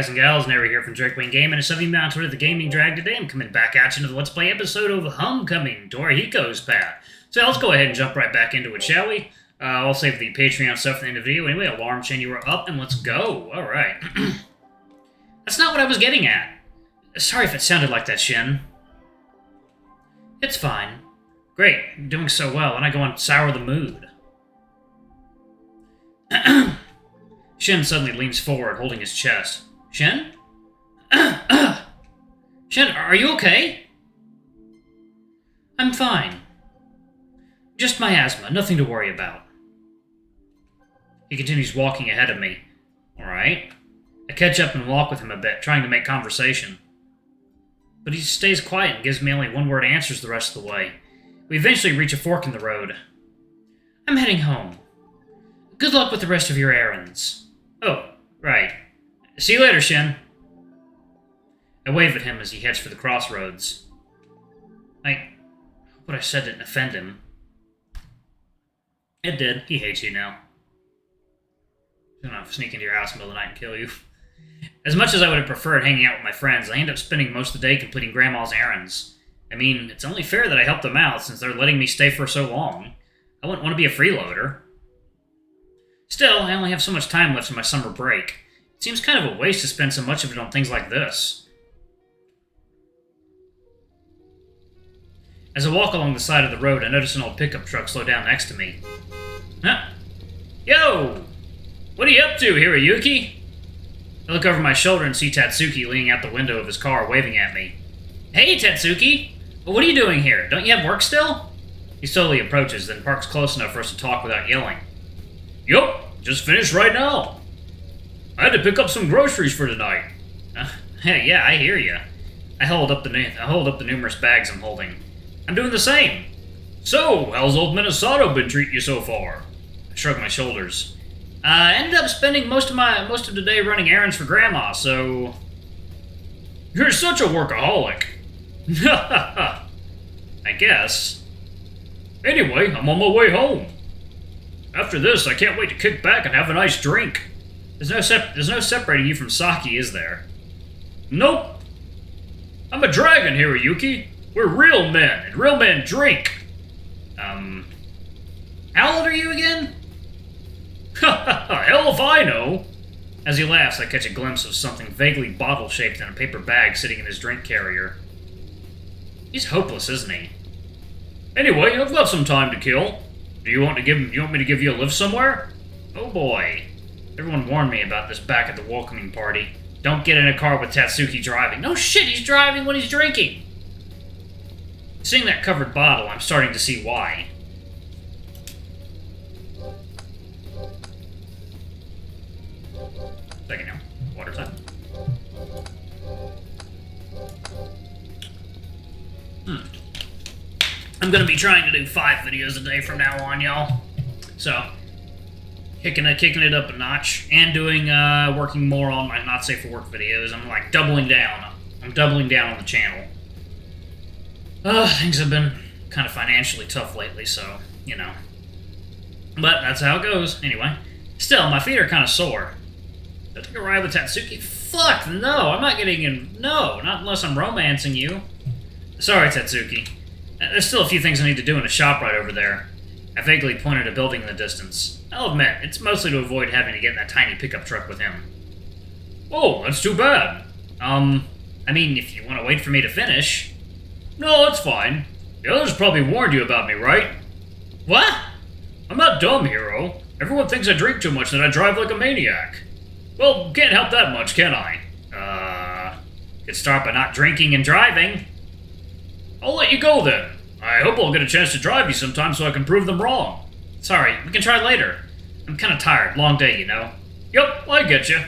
guys and gals, Nary here from Drakewing Game, and a 7 mount toward the gaming drag today. I'm coming back at you into the Let's Play episode of Homecoming, Dorihiko's Path. So let's go ahead and jump right back into it, shall we? I'll save the Patreon stuff at the end of the video. Anyway, alarm chain, you were up, and let's go. Alright. That's not what I was getting at. Sorry if it sounded like that, Shin. It's fine. Great, you're doing so well, and I go on sour the mood. Shin suddenly leans forward, holding his chest. Shin? Shin, are you okay? I'm fine. Just my asthma, nothing to worry about. He continues walking ahead of me. Alright. I catch up and walk with him a bit, trying to make conversation. But he stays quiet and gives me only one-word answers the rest of the way. We eventually reach a fork in the road. I'm heading home. Good luck with the rest of your errands. Oh, right. See you later, Shin. I wave at him as he heads for the crossroads. I hope what I said didn't offend him. It did. He hates you now. He's gonna sneak into your house in the middle of the night and kill you. As much as I would have preferred hanging out with my friends, I end up spending most of the day completing Grandma's errands. I mean, it's only fair that I help them out since they're letting me stay for so long. I wouldn't want to be a freeloader. Still, I only have so much time left in my summer break. It seems kind of a waste to spend so much of it on things like this. As I walk along the side of the road, I notice an old pickup truck slow down next to me. Huh? Yo! What are you up to, Hiroyuki? I look over my shoulder and see Tatsuki leaning out the window of his car, waving at me. Hey, Tatsuki! Well, what are you doing here? Don't you have work still? He slowly approaches, then parks close enough for us to talk without yelling. Yup, just finished right now. I had to pick up some groceries for tonight. Hey, yeah, I hear ya. I hold up the numerous bags I'm holding. I'm doing the same. So, how's old Minnesota been treating you so far? I shrug my shoulders. I ended up spending most of the day running errands for Grandma, so... You're such a workaholic. I guess. Anyway, I'm on my way home. After this, I can't wait to kick back and have a nice drink. There's no separating you from sake, is there? Nope. I'm a dragon, Hiroyuki. We're real men, and real men drink. How old are you again? Hell if I know. As he laughs, I catch a glimpse of something vaguely bottle-shaped in a paper bag sitting in his drink carrier. He's hopeless, isn't he? Anyway, I've got some time to kill. Do you want me to give you a lift somewhere? Oh boy. Everyone warned me about this back at the welcoming party. Don't get in a car with Tatsuki driving. No shit, he's driving when he's drinking. Seeing that covered bottle, I'm starting to see why. Second now. Water time. I'm gonna be trying to do 5 videos a day from now on, y'all. So, kicking it up a notch, and doing, working more on my not safe for work videos. I'm like doubling down. I'm doubling down on the channel. Things have been kind of financially tough lately, so, you know. But that's how it goes, anyway. Still, my feet are kind of sore. Did I take a ride with Tatsuki? Fuck, no, I'm not getting in. No, not unless I'm romancing you. Sorry, Tatsuki. There's still a few things I need to do in a shop right over there. I vaguely pointed at a building in the distance. I'll admit, it's mostly to avoid having to get in that tiny pickup truck with him. Oh, that's too bad. I mean, if you want to wait for me to finish. No, that's fine. The others probably warned you about me, right? What? I'm not dumb, Hiro. Everyone thinks I drink too much and I drive like a maniac. Well, can't help that much, can I? Could start by not drinking and driving. I'll let you go then. I hope I'll get a chance to drive you sometime so I can prove them wrong. Sorry, we can try later. I'm kind of tired. Long day, you know. Yup, I get you.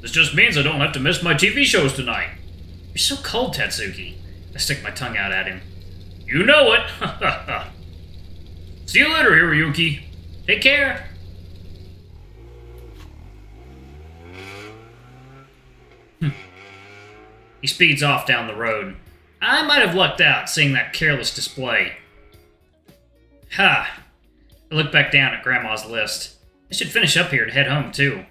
This just means I don't have to miss my TV shows tonight. You're so cold, Tatsuki. I stick my tongue out at him. You know it. See you later, Hiroyuki. Take care. He speeds off down the road. I might have lucked out seeing that careless display. Ha! I look back down at Grandma's list. I should finish up here and head home, too.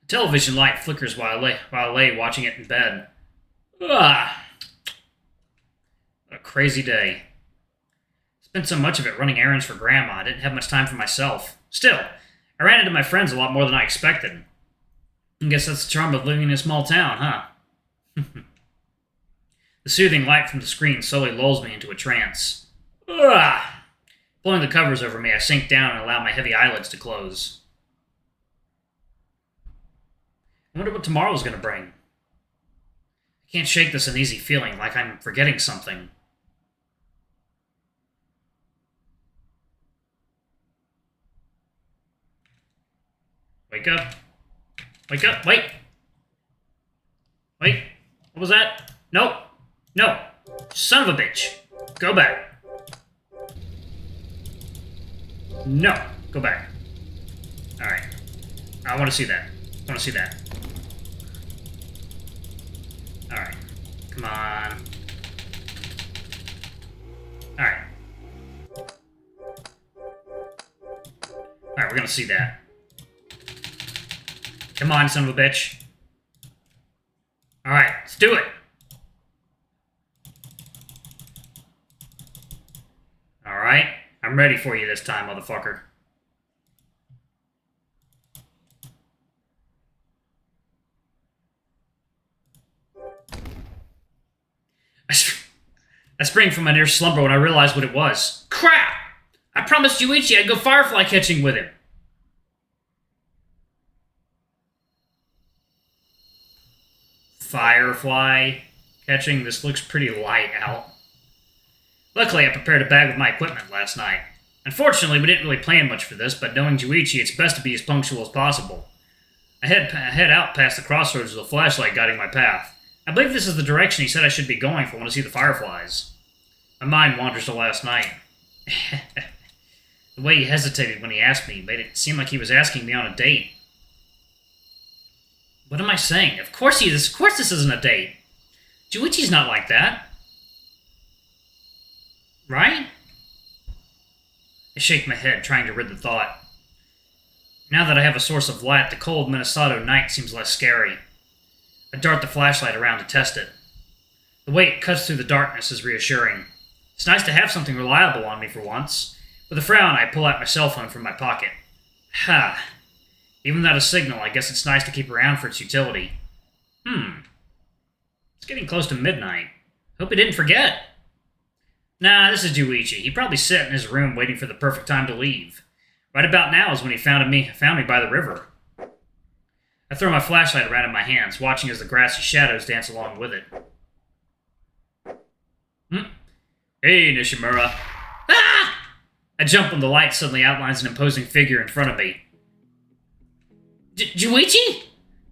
The television light flickers while I lay watching it in bed. Ah, what a crazy day. Spent so much of it running errands for Grandma, I didn't have much time for myself. Still, I ran into my friends a lot more than I expected. I guess that's the charm of living in a small town, huh? The soothing light from the screen slowly lulls me into a trance. Ah! Pulling the covers over me, I sink down and allow my heavy eyelids to close. I wonder what tomorrow's going to bring. I can't shake this uneasy feeling, like I'm forgetting something. Wake up. Wake up. Wait. Wait. What was that? Nope. No. Son of a bitch. Go back. No. Go back. Alright. I want to see that. I want to see that. Alright. Come on. Alright. Alright, we're gonna see that. Come on, son of a bitch. Alright, let's do it. Alright, I'm ready for you this time, motherfucker. I sprang from my near slumber when I realized what it was. Crap! I promised Juichi I'd go firefly catching with him. Firefly catching? This looks pretty light out. Luckily, I prepared a bag with my equipment last night. Unfortunately, we didn't really plan much for this, but knowing Juichi, it's best to be as punctual as possible. I head out past the crossroads with a flashlight guiding my path. I believe this is the direction he said I should be going if I want to see the fireflies. My mind wanders to last night. The way he hesitated when he asked me made it seem like he was asking me on a date. What am I saying? Of course this isn't a date. Juichi's not like that. Right? I shake my head, trying to rid the thought. Now that I have a source of light, the cold Minnesota night seems less scary. I dart the flashlight around to test it. The way it cuts through the darkness is reassuring. It's nice to have something reliable on me for once. With a frown, I pull out my cell phone from my pocket. Ha! Even without a signal, I guess it's nice to keep around for its utility. It's getting close to midnight. Hope he didn't forget. Nah, this is Juichi. He probably sat in his room waiting for the perfect time to leave. Right about now is when he found me by the river. I throw my flashlight around in my hands, watching as the grassy shadows dance along with it. Hey, Nishimura. Ah! I jump when the light suddenly outlines an imposing figure in front of me. Juichi?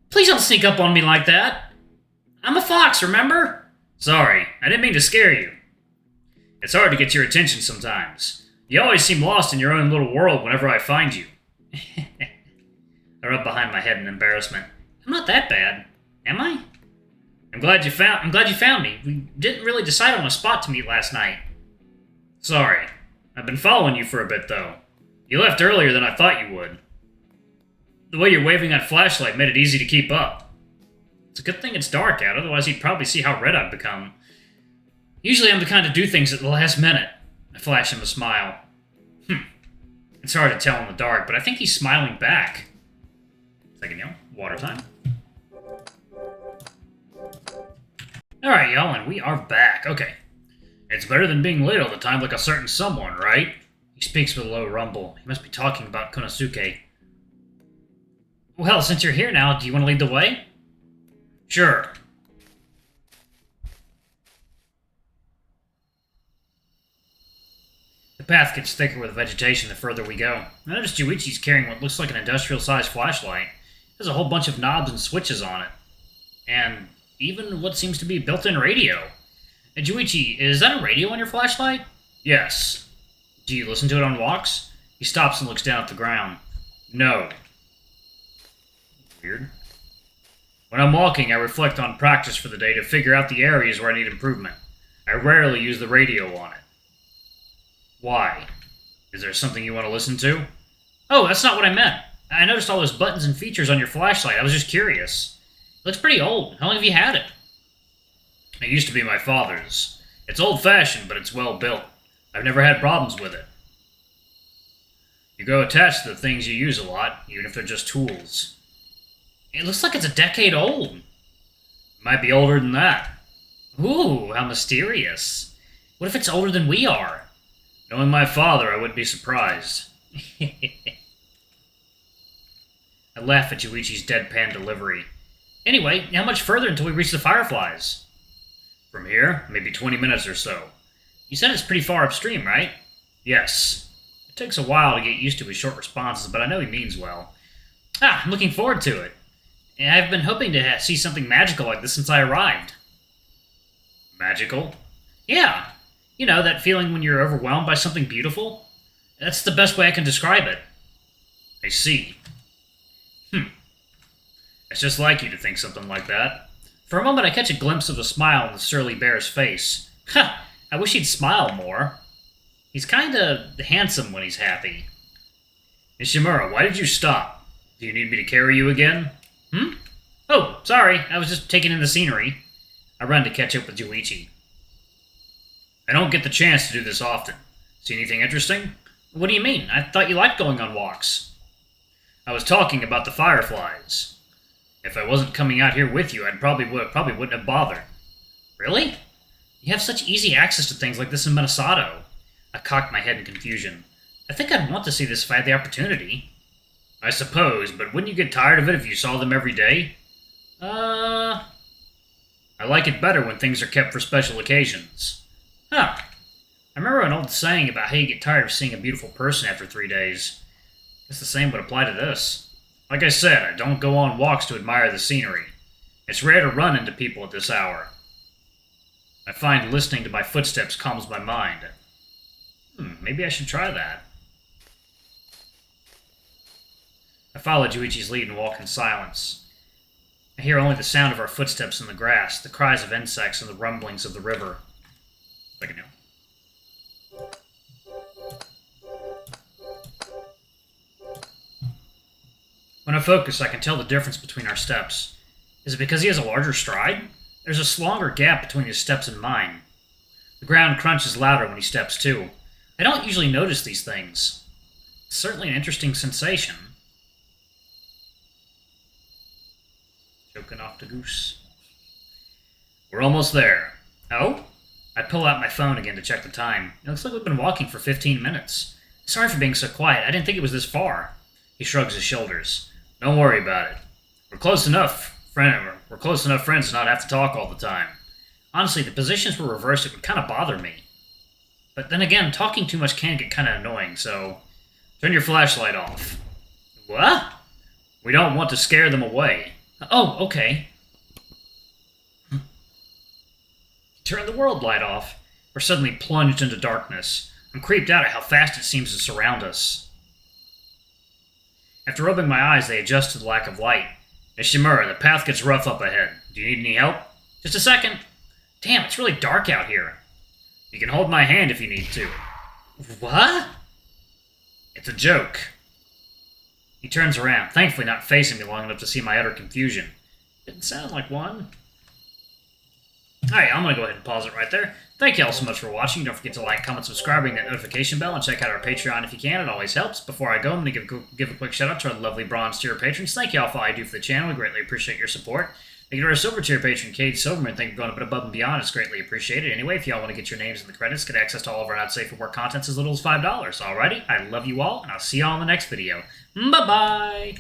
Please don't sneak up on me like that. I'm a fox, remember? Sorry, I didn't mean to scare you. It's hard to get your attention sometimes. You always seem lost in your own little world whenever I find you. I rub behind my head in embarrassment. I'm not that bad, am I? I'm glad you found me. We didn't really decide on a spot to meet last night. Sorry. I've been following you for a bit, though. You left earlier than I thought you would. The way you're waving that flashlight made it easy to keep up. It's a good thing it's dark out, otherwise he'd probably see how red I've become. Usually I'm the kind to do things at the last minute. I flash him a smile. It's hard to tell in the dark, but I think he's smiling back. Second, y'all. Water time. Alright, y'all, and we are back. Okay. It's better than being late all the time like a certain someone, right? He speaks with a low rumble. He must be talking about Konosuke. Well, since you're here now, do you want to lead the way? Sure. The path gets thicker with vegetation the further we go. I notice Juichi's carrying what looks like an industrial-sized flashlight. There's a whole bunch of knobs and switches on it. And even what seems to be a built-in radio. And Juichi, is that a radio on your flashlight? Yes. Do you listen to it on walks? He stops and looks down at the ground. No. Weird. When I'm walking, I reflect on practice for the day to figure out the areas where I need improvement. I rarely use the radio on it. Why? Is there something you want to listen to? Oh, that's not what I meant. I noticed all those buttons and features on your flashlight. I was just curious. It looks pretty old. How long have you had it? It used to be my father's. It's old-fashioned, but it's well-built. I've never had problems with it. You grow attached to the things you use a lot, even if they're just tools. It looks like it's a decade old. It might be older than that. Ooh, how mysterious. What if it's older than we are? Knowing my father, I wouldn't be surprised. I laugh at Juichi's deadpan delivery. Anyway, how much further until we reach the Fireflies? From here, maybe 20 minutes or so. You said it's pretty far upstream, right? Yes. It takes a while to get used to his short responses, but I know he means well. I'm looking forward to it. I've been hoping to see something magical like this since I arrived. Magical? Yeah. You know, that feeling when you're overwhelmed by something beautiful? That's the best way I can describe it. I see. It's just like you to think something like that. For a moment I catch a glimpse of a smile on the surly bear's face. I wish he'd smile more. He's kinda handsome when he's happy. Nishimura, why did you stop? Do you need me to carry you again? Oh, sorry, I was just taking in the scenery. I run to catch up with Juichi. I don't get the chance to do this often. See anything interesting? What do you mean? I thought you liked going on walks. I was talking about the Fireflies. If I wasn't coming out here with you, I probably wouldn't have bothered. Really? You have such easy access to things like this in Minasato. I cocked my head in confusion. I think I'd want to see this if I had the opportunity. I suppose, but wouldn't you get tired of it if you saw them every day? I like it better when things are kept for special occasions. I remember an old saying about how you get tired of seeing a beautiful person after 3 days. Guess the same would apply to this. Like I said, I don't go on walks to admire the scenery. It's rare to run into people at this hour. I find listening to my footsteps calms my mind. Maybe I should try that. I follow Juichi's lead and walk in silence. I hear only the sound of our footsteps in the grass, the cries of insects, and the rumblings of the river. If I can know. When I focus, I can tell the difference between our steps. Is it because he has a larger stride? There's a longer gap between his steps and mine. The ground crunches louder when he steps too. I don't usually notice these things. It's certainly an interesting sensation. Choking off the goose. We're almost there. Oh? I pull out my phone again to check the time. It looks like we've been walking for 15 minutes. Sorry for being so quiet. I didn't think it was this far. He shrugs his shoulders. Don't worry about it. We're close enough friends to not have to talk all the time. Honestly, the positions were reversed. It would kind of bother me. But then again, talking too much can get kind of annoying, so... Turn your flashlight off. What? We don't want to scare them away. Oh, okay. Turn the world light off. We're suddenly plunged into darkness. I'm creeped out at how fast it seems to surround us. After rubbing my eyes, they adjust to the lack of light. Nishimura, the path gets rough up ahead. Do you need any help? Just a second. Damn, it's really dark out here. You can hold my hand if you need to. What? It's a joke. He turns around, thankfully not facing me long enough to see my utter confusion. Didn't sound like one. Alright, I'm going to go ahead and pause it right there. Thank you all so much for watching. Don't forget to like, comment, subscribe, ring that notification bell, and check out our Patreon if you can. It always helps. Before I go, I'm going to give a quick shout out to our lovely bronze tier patrons. Thank you all for all you do for the channel. We greatly appreciate your support. Thank you to our silver tier patron, Cade Silverman. Thank you for going a bit above and beyond. It's greatly appreciated. Anyway, if y'all want to get your names in the credits, get access to all of our not safe for work contents as little as $5. Alrighty, I love you all, and I'll see y'all in the next video. Bye-bye!